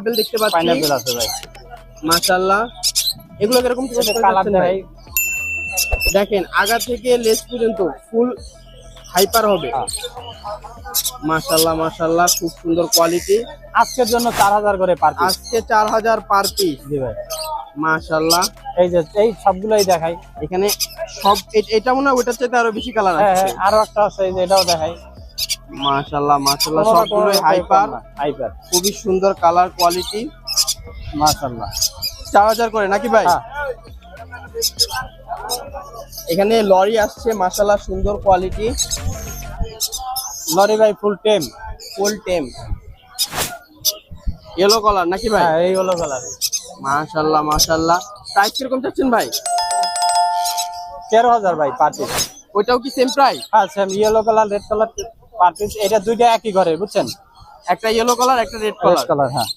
Pineapple দেখতে পাচ্ছি। Pineapple আছে ভাই। মাশাআল্লাহ, এগুলো কিরকম কালার দেখাই। দেখেন আগা থেকে লেজ পর্যন্ত ফুল হাইপার হবে। মাশাআল্লাহ মাশাআল্লাহ, খুব সুন্দর কোয়ালিটি। আজকের জন্য 4000 করে পার পিস। আজকে 4000 পার পিস। জি ভাই। মাশাআল্লাহ, এই যে এই সবগুলাই দেখাই এখানে সব। এটা মনে হয় ওটার চাইতে আরো বেশি কালার আছে। হ্যাঁ, আরো একটা আছে, এই যে এটাও দেখাই। মাশাআল্লাহ মাশাআল্লাহ, সবগুলোই হাইপার, খুবই সুন্দর কালার কোয়ালিটি। মাশাআল্লাহ, 4000 করে নাকি ভাই? হ্যাঁ। এখানে লরি আসছে, মাশাআল্লাহ সুন্দর কোয়ালিটি। লরি ভাই ফুল টেম। ফুল টেম, ইয়েলো কালার নাকি ভাই? হ্যাঁ, এই হলো কালার। মাশাআল্লাহ মাশাআল্লাহ, প্রাইস কিরকম চাচ্ছেন ভাই? 13000 ভাই পার পিস। ওইটাও কি সেম প্রাইস? হ্যাঁ same, yellow colour red colour per piece. এটা দুইটা একই ঘরে, বুঝছেন? একটা ইয়েলো কালার, একটা রেড রেড কালার। কালার, হ্যাঁ।